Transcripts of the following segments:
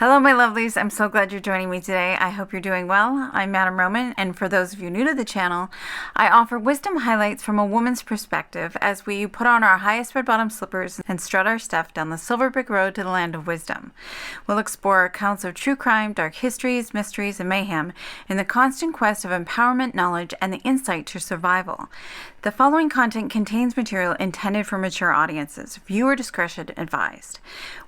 Hello, my lovelies. I'm so glad you're joining me today. I hope you're doing well. I'm Madam Roman, and for those of you new to the channel, I offer wisdom highlights from a woman's perspective as we put on our highest red bottom slippers and strut our stuff down the silver brick road to the land of wisdom. We'll explore accounts of true crime, dark histories, mysteries, and mayhem in the constant quest of empowerment, knowledge, and the insight to survival. The following content contains material intended for mature audiences. Viewer discretion advised.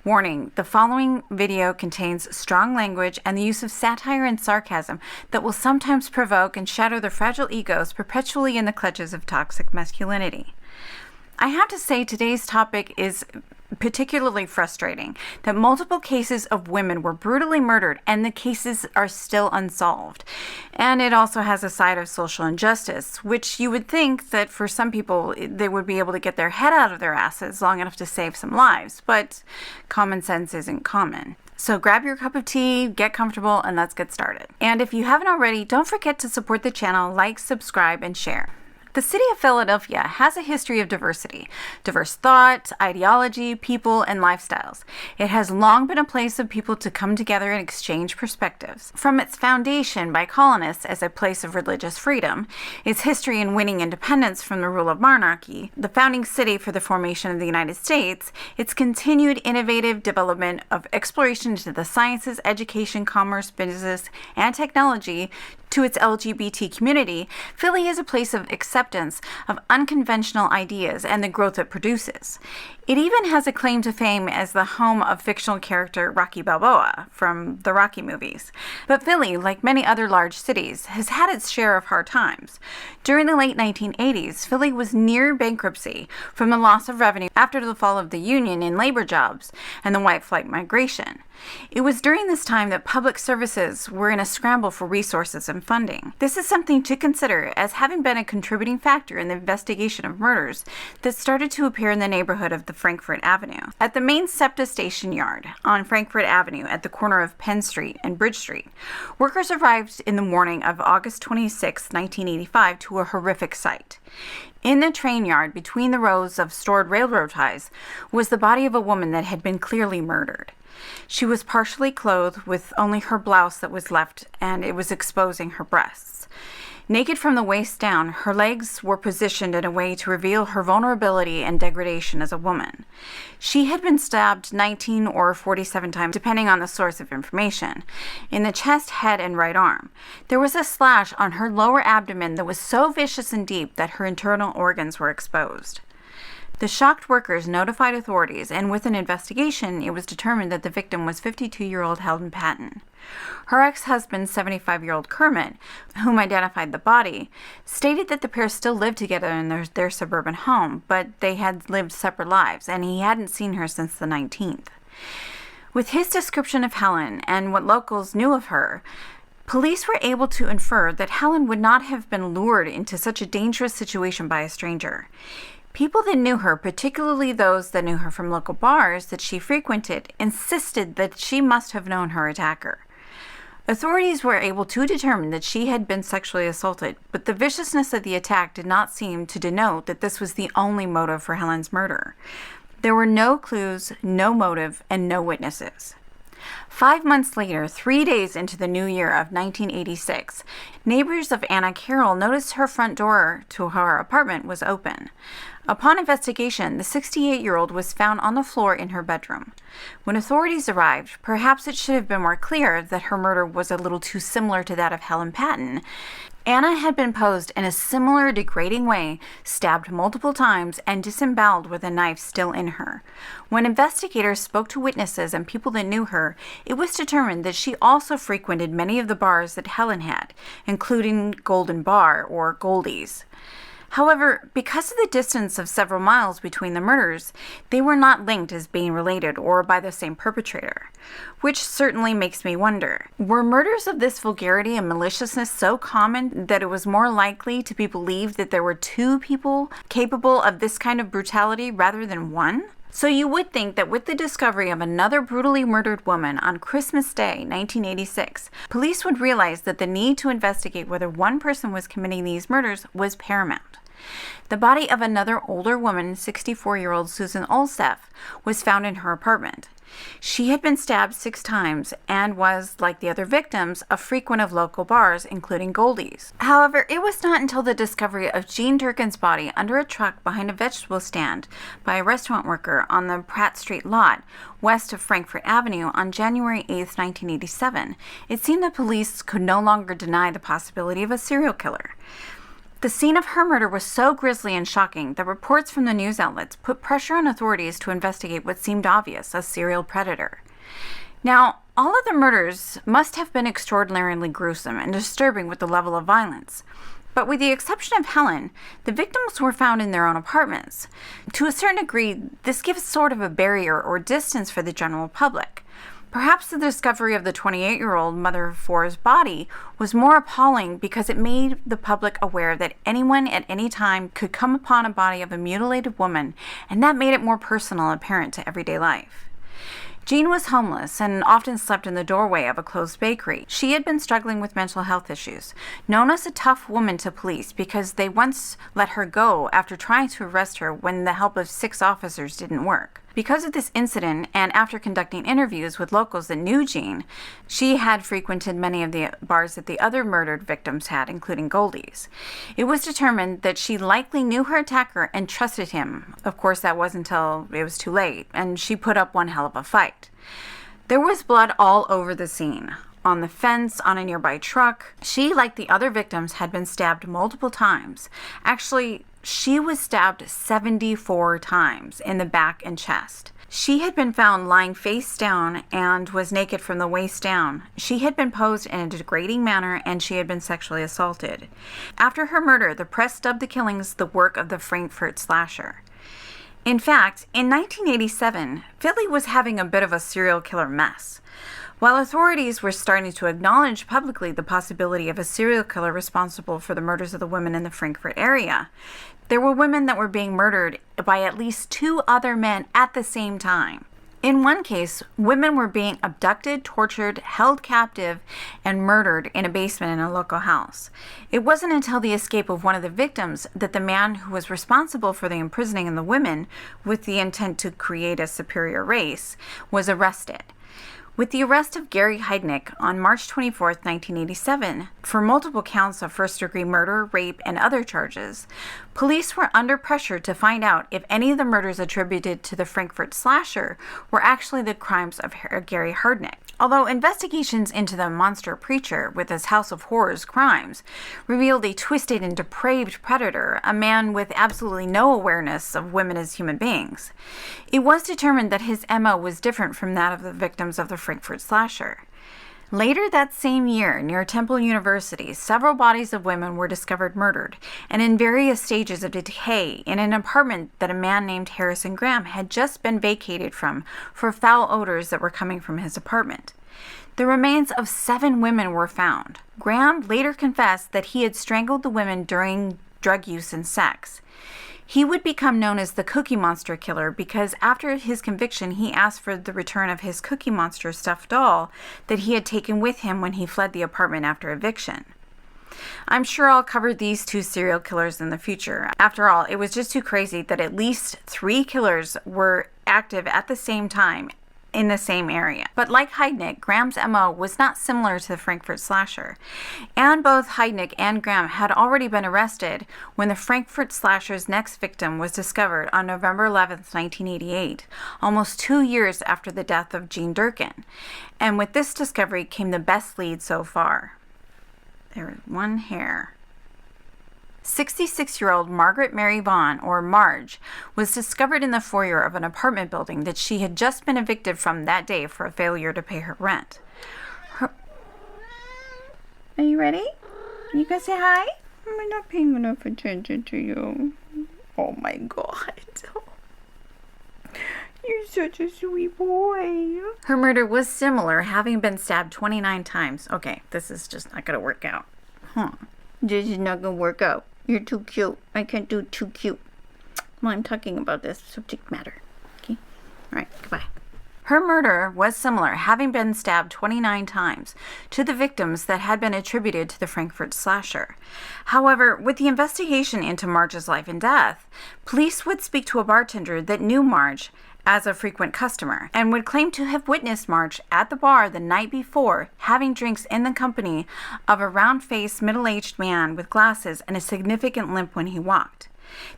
Warning, the following video contains strong language and the use of satire and sarcasm that will sometimes provoke and shatter the fragile egos perpetually in the clutches of toxic masculinity. I have to say today's topic is particularly frustrating, that multiple cases of women were brutally murdered and the cases are still unsolved. And it also has a side of social injustice, which you would think that for some people they would be able to get their head out of their asses long enough to save some lives, but common sense isn't common. So grab your cup of tea, get comfortable, and let's get started. And if you haven't already, don't forget to support the channel, like, subscribe, and share. The city of Philadelphia has a history of diversity, diverse thought, ideology, people, and lifestyles. It has long been a place of people to come together and exchange perspectives. From its foundation by colonists as a place of religious freedom, its history in winning independence from the rule of monarchy, the founding city for the formation of the United States, its continued innovative development of exploration into the sciences, education, commerce, business, and technology, to its LGBT community, Philly is a place of acceptance of unconventional ideas and the growth it produces. It even has a claim to fame as the home of fictional character Rocky Balboa from the Rocky movies. But Philly, like many other large cities, has had its share of hard times. During the late 1980s, Philly was near bankruptcy from the loss of revenue after the fall of the Union in labor jobs and the white flight migration. It was during this time that public services were in a scramble for resources and funding. This is something to consider as having been a contributing factor in the investigation of murders that started to appear in the neighborhood of the Frankford Avenue. At the main SEPTA station yard on Frankford Avenue at the corner of Penn Street and Bridge Street, workers arrived in the morning of August 26, 1985 to a horrific sight. In the train yard, between the rows of stored railroad ties, was the body of a woman that had been clearly murdered. She was partially clothed with only her blouse that was left, and it was exposing her breasts. Naked from the waist down, her legs were positioned in a way to reveal her vulnerability and degradation as a woman. She had been stabbed 19 or 47 times, depending on the source of information, in the chest, head, and right arm. There was a slash on her lower abdomen that was so vicious and deep that her internal organs were exposed. The shocked workers notified authorities, and with an investigation, it was determined that the victim was 52-year-old Helen Patton. Her ex-husband, 75-year-old Kermit, whom identified the body, stated that the pair still lived together in their suburban home, but they had lived separate lives, and he hadn't seen her since the 19th. With his description of Helen and what locals knew of her, police were able to infer that Helen would not have been lured into such a dangerous situation by a stranger. People that knew her, particularly those that knew her from local bars that she frequented, insisted that she must have known her attacker. Authorities were able to determine that she had been sexually assaulted, but the viciousness of the attack did not seem to denote that this was the only motive for Helen's murder. There were no clues, no motive, and no witnesses. 5 months later, 3 days into the new year of 1986, neighbors of Anna Carroll noticed her front door to her apartment was open. Upon investigation, the 68-year-old was found on the floor in her bedroom. When authorities arrived, perhaps it should have been more clear that her murder was a little too similar to that of Helen Patton. Anna had been posed in a similar degrading way, stabbed multiple times, and disemboweled with a knife still in her. When investigators spoke to witnesses and people that knew her, it was determined that she also frequented many of the bars that Helen had, including Golden Bar or Goldie's. However, because of the distance of several miles between the murders, they were not linked as being related or by the same perpetrator, which certainly makes me wonder, were murders of this vulgarity and maliciousness so common that it was more likely to be believed that there were two people capable of this kind of brutality rather than one? So you would think that with the discovery of another brutally murdered woman on Christmas Day, 1986, police would realize that the need to investigate whether one person was committing these murders was paramount. The body of another older woman, 64-year-old Susan Olsef, was found in her apartment. She had been stabbed 6 times and was, like the other victims, a frequent of local bars, including Goldie's. However, it was not until the discovery of Jean Durkin's body under a truck behind a vegetable stand by a restaurant worker on the Pratt Street lot, west of Frankford Avenue, on January 8, 1987, it seemed that police could no longer deny the possibility of a serial killer. The scene of her murder was so grisly and shocking that reports from the news outlets put pressure on authorities to investigate what seemed obvious: a serial predator. Now, all of the murders must have been extraordinarily gruesome and disturbing with the level of violence. But with the exception of Helen, the victims were found in their own apartments. To a certain degree, this gives sort of a barrier or distance for the general public. Perhaps the discovery of the 28-year-old mother of 4's body was more appalling because it made the public aware that anyone at any time could come upon a body of a mutilated woman, and that made it more personal and apparent to everyday life. Jean was homeless and often slept in the doorway of a closed bakery. She had been struggling with mental health issues, known as a tough woman to police because they once let her go after trying to arrest her when the help of 6 officers didn't work. Because of this incident, and after conducting interviews with locals that knew Jean, she had frequented many of the bars that the other murdered victims had, including Goldie's. It was determined that she likely knew her attacker and trusted him. Of course, that wasn't until it was too late, and she put up one hell of a fight. There was blood all over the scene. On the fence, on a nearby truck. She, like the other victims, had been stabbed multiple times. Actually, she was stabbed 74 times in the back and chest. She had been found lying face down and was naked from the waist down. She had been posed in a degrading manner, and she had been sexually assaulted. After her murder, the press dubbed the killings the work of the Frankford slasher. In fact, in 1987, Philly was having a bit of a serial killer mess. While authorities were starting to acknowledge publicly the possibility of a serial killer responsible for the murders of the women in the Frankfurt area, there were women that were being murdered by at least 2 other men at the same time. In one case, women were being abducted, tortured, held captive, and murdered in a basement in a local house. It wasn't until the escape of one of the victims that the man who was responsible for the imprisoning of the women, with the intent to create a superior race, was arrested. With the arrest of Gary Heidnik on March 24, 1987, for multiple counts of first-degree murder, rape, and other charges, police were under pressure to find out if any of the murders attributed to the Frankfurt slasher were actually the crimes of Gary Heidnik. Although investigations into the monster preacher with his House of Horrors crimes revealed a twisted and depraved predator, a man with absolutely no awareness of women as human beings, it was determined that his MO was different from that of the victims of the Frankfurt slasher. Later that same year, near Temple University, several bodies of women were discovered murdered and in various stages of decay in an apartment that a man named Harrison Graham had just been vacated from for foul odors that were coming from his apartment. The remains of 7 women were found. Graham later confessed that he had strangled the women during drug use and sex. He would become known as the Cookie Monster Killer because after his conviction, he asked for the return of his Cookie Monster stuffed doll that he had taken with him when he fled the apartment after eviction. I'm sure I'll cover these 2 serial killers in the future. After all, it was just too crazy that at least 3 killers were active at the same time in the same area. But like Heidnik, Graham's MO was not similar to the Frankfurt slasher. And both Heidnik and Graham had already been arrested when the Frankfurt slasher's next victim was discovered on November 11, 1988, almost 2 years after the death of Jean Durkin. And with this discovery came the best lead so far. There is one hair. 66-year-old Margaret Mary Vaughn, or Marge, was discovered in the foyer of an apartment building that she had just been evicted from that day for a failure to pay her rent. Are you ready? You gonna say hi? I'm not paying enough attention to you. Oh my God. You're such a sweet boy. Her murder was similar, having been stabbed 29 times. Okay, this is just not gonna work out. This is not gonna work out. You're too cute. I can't do too cute. Well, I'm talking about this subject matter. Okay? Alright, goodbye. Her murder was similar, having been stabbed 29 times, to the victims that had been attributed to the Frankfurt slasher. However, with the investigation into Marge's life and death, police would speak to a bartender that knew Marge as a frequent customer and would claim to have witnessed March at the bar the night before, having drinks in the company of a round-faced, middle-aged man with glasses and a significant limp when he walked.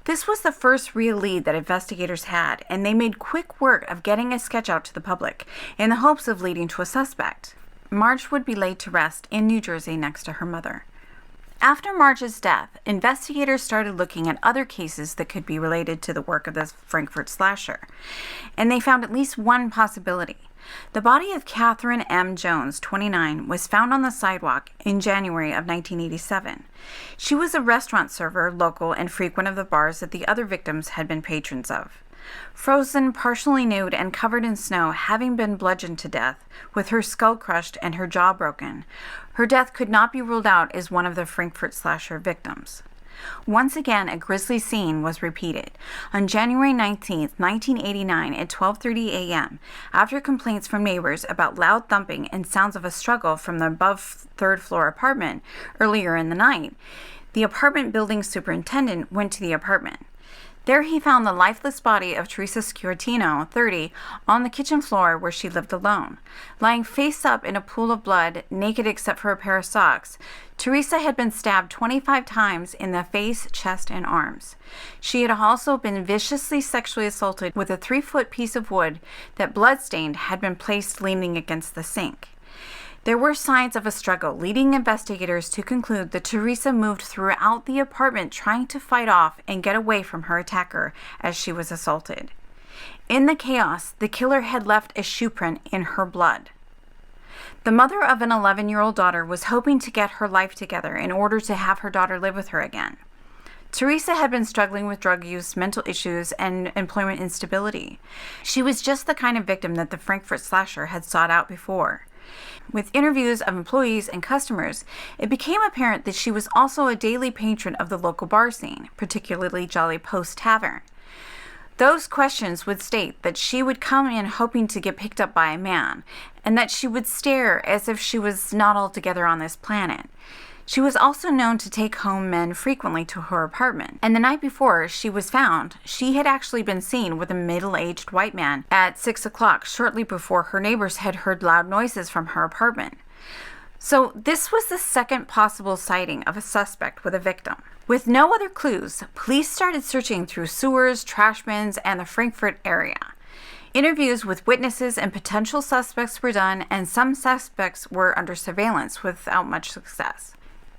This was the first real lead that investigators had, and they made quick work of getting a sketch out to the public in the hopes of leading to a suspect. March would be laid to rest in New Jersey next to her mother. After Marge's death, investigators started looking at other cases that could be related to the work of the Frankford slasher, and they found at least one possibility. The body of Catherine M. Jones, 29, was found on the sidewalk in January of 1987. She was a restaurant server, local, and frequent of the bars that the other victims had been patrons of. Frozen, partially nude, and covered in snow, having been bludgeoned to death, with her skull crushed and her jaw broken, her death could not be ruled out as one of the Frankfurt slasher victims. Once again, a grisly scene was repeated. On January 19, 1989, at 12:30 a.m., after complaints from neighbors about loud thumping and sounds of a struggle from the above third-floor apartment earlier in the night, the apartment building superintendent went to the apartment. There he found the lifeless body of Teresa Sciortino, 30, on the kitchen floor where she lived alone. Lying face up in a pool of blood, naked except for a pair of socks, Teresa had been stabbed 25 times in the face, chest, and arms. She had also been viciously sexually assaulted with a 3-foot piece of wood that, blood-stained, had been placed leaning against the sink. There were signs of a struggle, leading investigators to conclude that Teresa moved throughout the apartment trying to fight off and get away from her attacker as she was assaulted. In the chaos, the killer had left a shoe print in her blood. The mother of an 11-year-old daughter was hoping to get her life together in order to have her daughter live with her again. Teresa had been struggling with drug use, mental issues, and employment instability. She was just the kind of victim that the Frankfurt slasher had sought out before. With interviews of employees and customers, it became apparent that she was also a daily patron of the local bar scene, particularly Jolly Post Tavern. Those questions would state that she would come in hoping to get picked up by a man, and that she would stare as if she was not altogether on this planet. She was also known to take home men frequently to her apartment, and the night before she was found, she had actually been seen with a middle-aged white man at 6 o'clock, shortly before her neighbors had heard loud noises from her apartment. So this was the second possible sighting of a suspect with a victim. With no other clues, police started searching through sewers, trash bins, and the Frankfurt area. Interviews with witnesses and potential suspects were done, and some suspects were under surveillance without much success.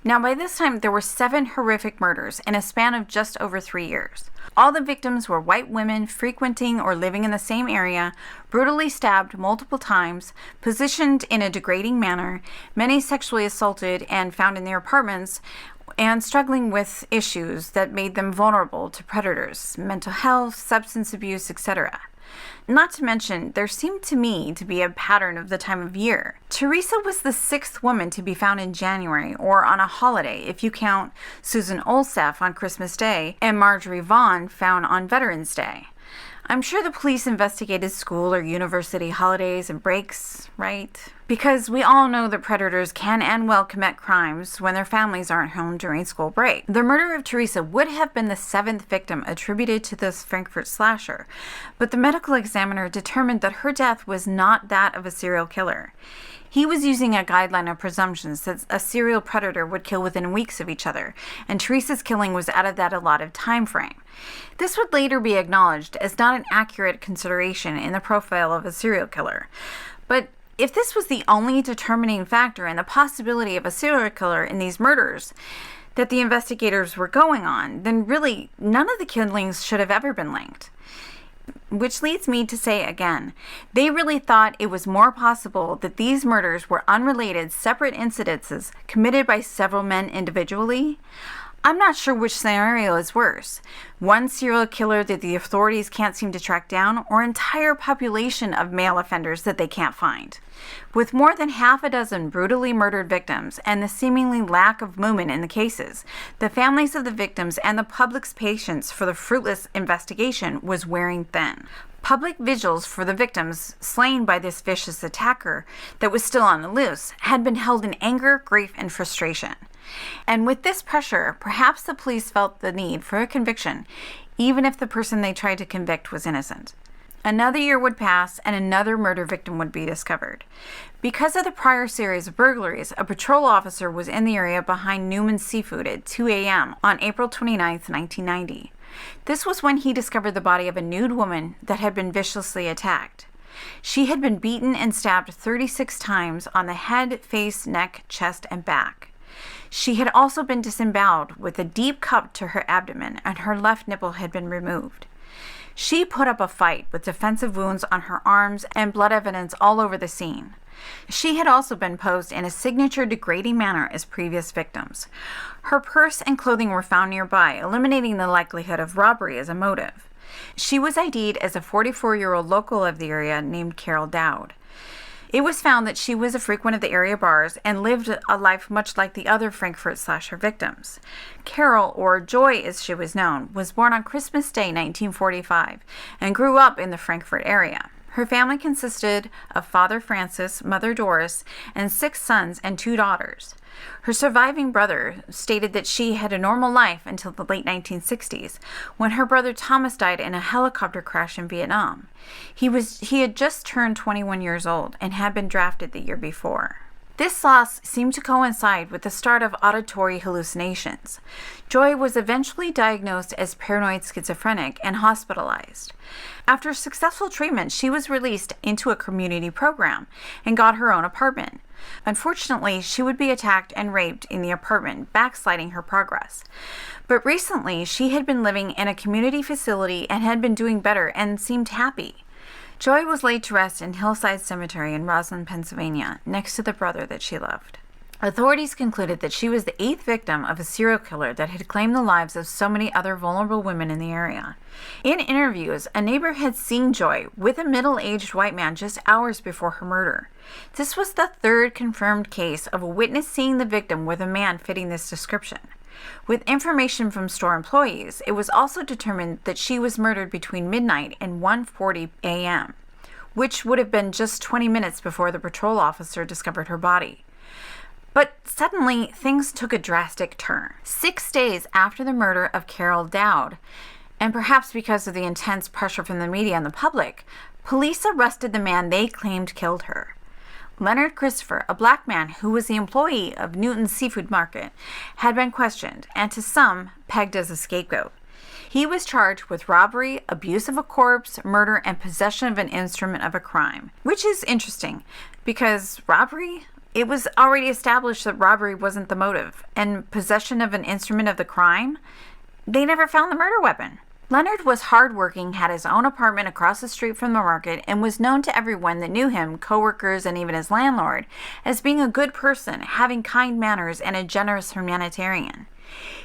Now, by this time, there were 7 horrific murders in a span of just over 3 years. All the victims were white women frequenting or living in the same area, brutally stabbed multiple times, positioned in a degrading manner, many sexually assaulted and found in their apartments, and struggling with issues that made them vulnerable to predators, mental health, substance abuse, etc. Not to mention, there seemed to me to be a pattern of the time of year. Teresa was the 6th woman to be found in January, or on a holiday, if you count Susan Olsef on Christmas Day and Marjorie Vaughn found on Veterans Day. I'm sure the police investigated school or university holidays and breaks, right? Because we all know that predators can and will commit crimes when their families aren't home during school break. The murder of Teresa would have been the 7th victim attributed to this Frankfurt slasher, but the medical examiner determined that her death was not that of a serial killer. He was using a guideline of presumptions that a serial predator would kill within weeks of each other, and Teresa's killing was out of that allotted time frame. This would later be acknowledged as not an accurate consideration in the profile of a serial killer. But if this was the only determining factor in the possibility of a serial killer in these murders that the investigators were going on, then really none of the killings should have ever been linked. Which leads me to say again, they really thought it was more possible that these murders were unrelated, separate incidences committed by several men individually. I'm not sure which scenario is worse. One serial killer that the authorities can't seem to track down, or entire population of male offenders that they can't find. With more than half a dozen brutally murdered victims and the seemingly lack of movement in the cases, the families of the victims and the public's patience for the fruitless investigation was wearing thin. Public vigils for the victims slain by this vicious attacker that was still on the loose had been held in anger, grief, and frustration. And with this pressure, perhaps the police felt the need for a conviction, even if the person they tried to convict was innocent. Another year would pass and another murder victim would be discovered. Because of the prior series of burglaries, a patrol officer was in the area behind Newman's Seafood at 2 a.m. on April 29, 1990. This was when he discovered the body of a nude woman that had been viciously attacked. She had been beaten and stabbed 36 times on the head, face, neck, chest, and back. She had also been disemboweled with a deep cut to her abdomen, and her left nipple had been removed. She put up a fight with defensive wounds on her arms and blood evidence all over the scene. She had also been posed in a signature degrading manner as previous victims. Her purse and clothing were found nearby, eliminating the likelihood of robbery as a motive. She was ID'd as a 44-year-old local of the area named Carol Dowd. It was found that she was a frequent of the area bars and lived a life much like the other Frankfurt slasher victims. Carol, or Joy as she was known, was born on Christmas Day 1945 and grew up in the Frankfurt area. Her family consisted of Father Francis, Mother Doris, and 6 sons and 2 daughters. Her surviving brother stated that she had a normal life until the late 1960s, when her brother Thomas died in a helicopter crash in Vietnam. He had just turned 21 years old and had been drafted the year before. This loss seemed to coincide with the start of auditory hallucinations. Joy was eventually diagnosed as paranoid schizophrenic and hospitalized. After successful treatment, she was released into a community program and got her own apartment. Unfortunately, she would be attacked and raped in the apartment, backsliding her progress. But recently, she had been living in a community facility and had been doing better and seemed happy. Joy was laid to rest in Hillside Cemetery in Roslyn, Pennsylvania, next to the brother that she loved. Authorities concluded that she was the 8th victim of a serial killer that had claimed the lives of so many other vulnerable women in the area. In interviews, a neighbor had seen Joy with a middle-aged white man just hours before her murder. This was the 3rd confirmed case of a witness seeing the victim with a man fitting this description. With information from store employees, it was also determined that she was murdered between midnight and 1:40 a.m., which would have been just 20 minutes before the patrol officer discovered her body. But suddenly, things took a drastic turn. 6 days after the murder of Carol Dowd, and perhaps because of the intense pressure from the media and the public, police arrested the man they claimed killed her. Leonard Christopher, a black man who was the employee of Newton's Seafood Market, had been questioned and to some pegged as a scapegoat. He was charged with robbery, abuse of a corpse, murder, and possession of an instrument of a crime, which is interesting because robbery? It was already established that robbery wasn't the motive, and possession of an instrument of the crime? They never found the murder weapon. Leonard was hardworking, had his own apartment across the street from the market, and was known to everyone that knew him, coworkers, and even his landlord, as being a good person, having kind manners, and a generous humanitarian.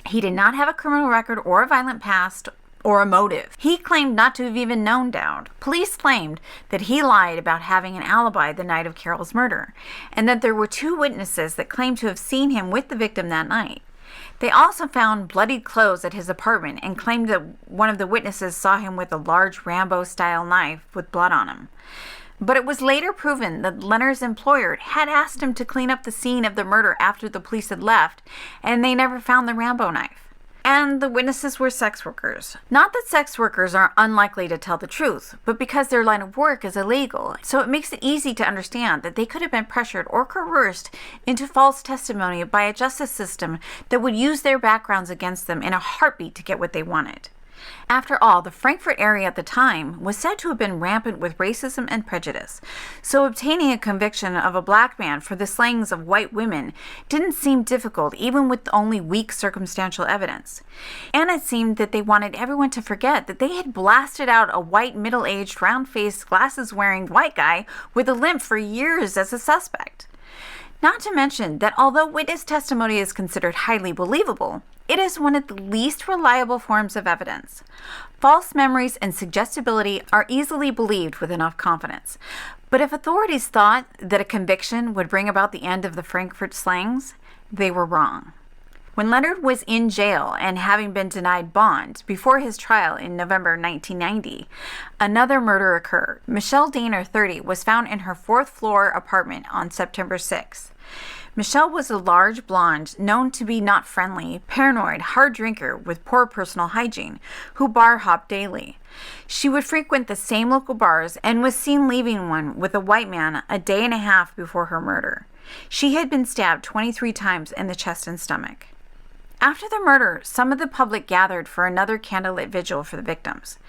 He did not have a criminal record or a violent past or a motive. He claimed not to have even known Dowd. Police claimed that he lied about having an alibi the night of Carol's murder, and that there were 2 witnesses that claimed to have seen him with the victim that night. They also found bloodied clothes at his apartment and claimed that one of the witnesses saw him with a large Rambo-style knife with blood on him. But it was later proven that Leonard's employer had asked him to clean up the scene of the murder after the police had left, and they never found the Rambo knife. And the witnesses were sex workers. Not that sex workers are unlikely to tell the truth, but because their line of work is illegal, so it makes it easy to understand that they could have been pressured or coerced into false testimony by a justice system that would use their backgrounds against them in a heartbeat to get what they wanted. After all, the Frankfurt area at the time was said to have been rampant with racism and prejudice, so obtaining a conviction of a black man for the slayings of white women didn't seem difficult even with only weak circumstantial evidence. And it seemed that they wanted everyone to forget that they had blasted out a white middle-aged, round-faced, glasses-wearing white guy with a limp for years as a suspect. Not to mention that although witness testimony is considered highly believable, it is one of the least reliable forms of evidence. False memories and suggestibility are easily believed with enough confidence. But if authorities thought that a conviction would bring about the end of the Frankfurt slayings, they were wrong. When Leonard was in jail and having been denied bond before his trial in November 1990, another murder occurred. Michelle Daner, 30, was found in her 4th-floor apartment on September 6th. Michelle was a large blonde, known to be not friendly, paranoid, hard drinker with poor personal hygiene, who bar hopped daily. She would frequent the same local bars and was seen leaving one with a white man a day and a half before her murder. She had been stabbed 23 times in the chest and stomach. After the murder, some of the public gathered for another candlelit vigil for the victims.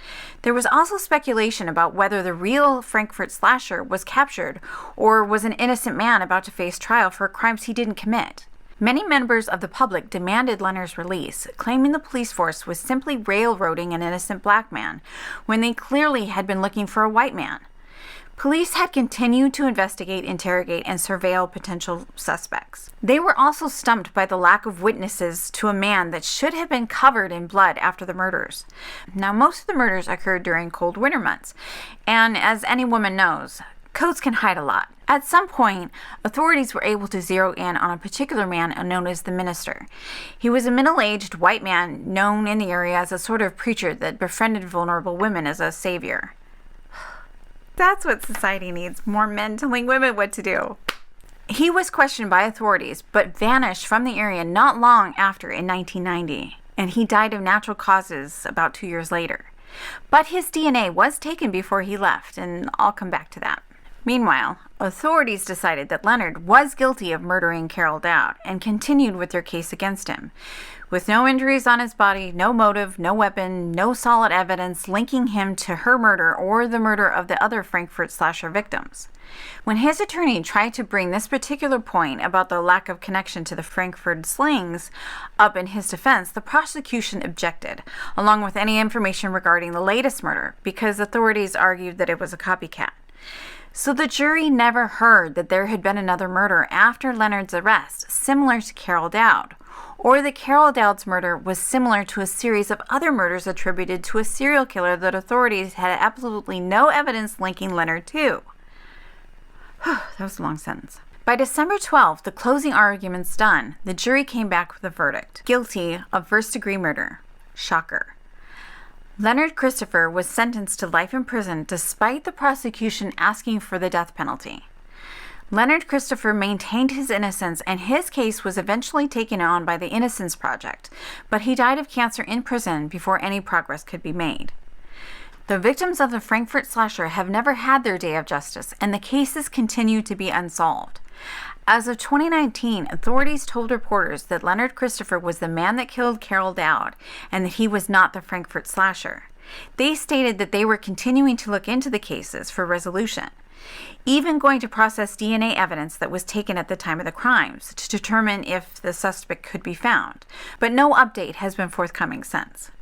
There was also speculation about whether the real Frankfurt slasher was captured or was an innocent man about to face trial for crimes he didn't commit. Many members of the public demanded Leonard's release, claiming the police force was simply railroading an innocent black man, when they clearly had been looking for a white man. Police had continued to investigate, interrogate, and surveil potential suspects. They were also stumped by the lack of witnesses to a man that should have been covered in blood after the murders. Now, most of the murders occurred during cold winter months, and as any woman knows, coats can hide a lot. At some point, authorities were able to zero in on a particular man known as the Minister. He was a middle-aged white man known in the area as a sort of preacher that befriended vulnerable women as a savior. That's what society needs, more men telling women what to do. He was questioned by authorities, but vanished from the area not long after in 1990, and he died of natural causes about 2 years later. But his DNA was taken before he left, and I'll come back to that. Meanwhile, authorities decided that Leonard was guilty of murdering Carol Dowd and continued with their case against him. With no injuries on his body, no motive, no weapon, no solid evidence linking him to her murder or the murder of the other Frankfurt slasher victims. When his attorney tried to bring this particular point about the lack of connection to the Frankfurt slings up in his defense, the prosecution objected, along with any information regarding the latest murder, because authorities argued that it was a copycat. So the jury never heard that there had been another murder after Leonard's arrest, similar to Carol Dowd, or that Carol Dowd's murder was similar to a series of other murders attributed to a serial killer that authorities had absolutely no evidence linking Leonard to. That was a long sentence. By December 12th, the closing arguments done, the jury came back with a verdict: guilty of first-degree murder. Shocker. Leonard Christopher was sentenced to life in prison despite the prosecution asking for the death penalty. Leonard Christopher maintained his innocence, and his case was eventually taken on by the Innocence Project, but he died of cancer in prison before any progress could be made. The victims of the Frankfurt slasher have never had their day of justice, and the cases continue to be unsolved. As of 2019, authorities told reporters that Leonard Christopher was the man that killed Carol Dowd and that he was not the Frankfurt slasher. They stated that they were continuing to look into the cases for resolution, even going to process DNA evidence that was taken at the time of the crimes to determine if the suspect could be found, but no update has been forthcoming since.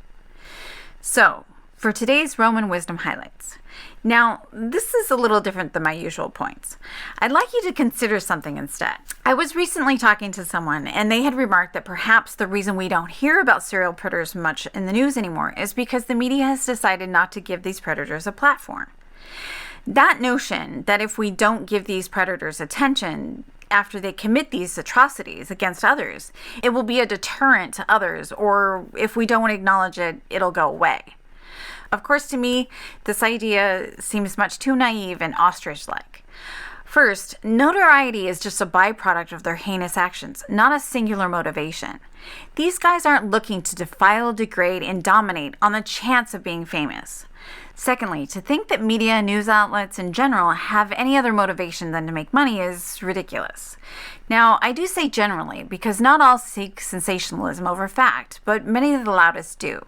So, for today's Roman Wisdom Highlights. Now, this is a little different than my usual points. I'd like you to consider something instead. I was recently talking to someone, and they had remarked that perhaps the reason we don't hear about serial predators much in the news anymore is because the media has decided not to give these predators a platform. That notion that if we don't give these predators attention after they commit these atrocities against others, it will be a deterrent to others, or if we don't acknowledge it, it'll go away. Of course, to me, this idea seems much too naive and ostrich-like. First, notoriety is just a byproduct of their heinous actions, not a singular motivation. These guys aren't looking to defile, degrade, and dominate on the chance of being famous. Secondly, to think that media and news outlets in general have any other motivation than to make money is ridiculous. Now, I do say generally, because not all seek sensationalism over fact, but many of the loudest do.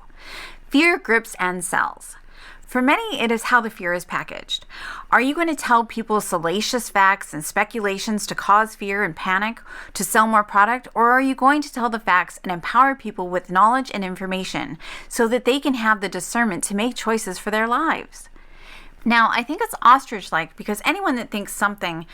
Fear grips and sells. For many, it is how the fear is packaged. Are you going to tell people salacious facts and speculations to cause fear and panic, to sell more product, or are you going to tell the facts and empower people with knowledge and information so that they can have the discernment to make choices for their lives? Now, I think it's ostrich-like because anyone that thinks something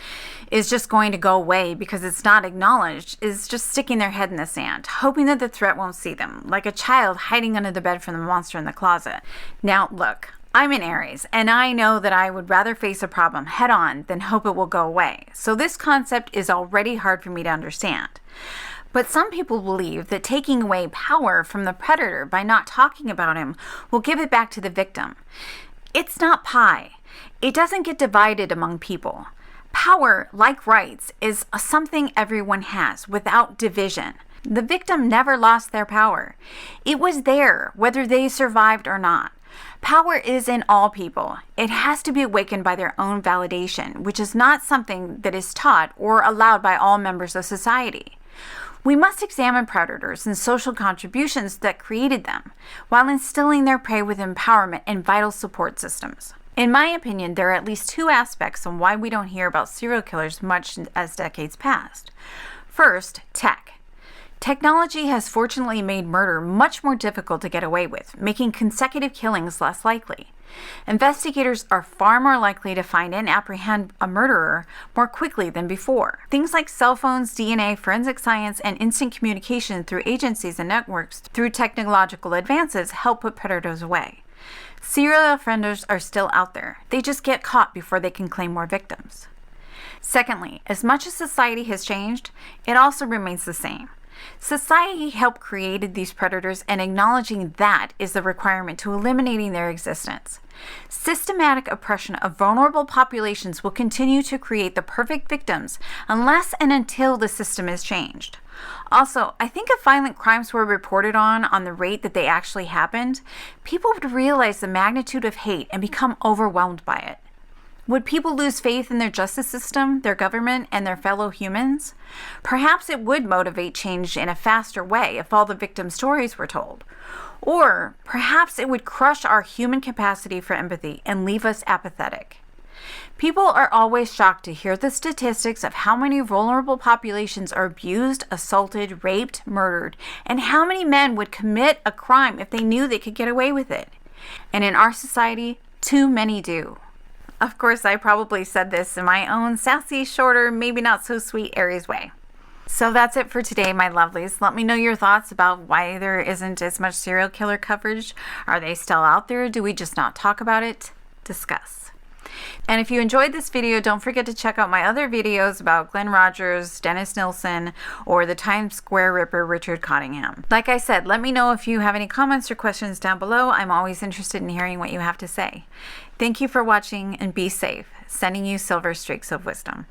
is just going to go away because it's not acknowledged is just sticking their head in the sand, hoping that the threat won't see them, like a child hiding under the bed from the monster in the closet. Now, look, I'm an Aries, and I know that I would rather face a problem head-on than hope it will go away, so this concept is already hard for me to understand. But some people believe that taking away power from the predator by not talking about him will give it back to the victim. It's not pie. It doesn't get divided among people. Power, like rights, is something everyone has without division. The victim never lost their power. It was there, whether they survived or not. Power is in all people. It has to be awakened by their own validation, which is not something that is taught or allowed by all members of society. We must examine predators and social contributions that created them, while instilling their prey with empowerment and vital support systems. In my opinion, there are at least two aspects on why we don't hear about serial killers much as decades passed. First, tech. Technology has fortunately made murder much more difficult to get away with, making consecutive killings less likely. Investigators are far more likely to find and apprehend a murderer more quickly than before. Things like cell phones, DNA, forensic science, and instant communication through agencies and networks through technological advances help put predators away. Serial offenders are still out there. They just get caught before they can claim more victims. Secondly, as much as society has changed, it also remains the same. Society helped create these predators, and acknowledging that is the requirement to eliminating their existence. Systematic oppression of vulnerable populations will continue to create the perfect victims unless and until the system is changed. Also, I think if violent crimes were reported on the rate that they actually happened, people would realize the magnitude of hate and become overwhelmed by it. Would people lose faith in their justice system, their government, and their fellow humans? Perhaps it would motivate change in a faster way if all the victim stories were told. Or perhaps it would crush our human capacity for empathy and leave us apathetic. People are always shocked to hear the statistics of how many vulnerable populations are abused, assaulted, raped, murdered, and how many men would commit a crime if they knew they could get away with it. And in our society, too many do. Of course, I probably said this in my own sassy, shorter, maybe not so sweet Aries way. So that's it for today, my lovelies. Let me know your thoughts about why there isn't as much serial killer coverage. Are they still out there? Do we just not talk about it? Discuss. And if you enjoyed this video, don't forget to check out my other videos about Glenn Rogers, Dennis Nilsen, or the Times Square Ripper, Richard Cottingham. Like I said, let me know if you have any comments or questions down below. I'm always interested in hearing what you have to say. Thank you for watching, and be safe. Sending you silver streaks of wisdom.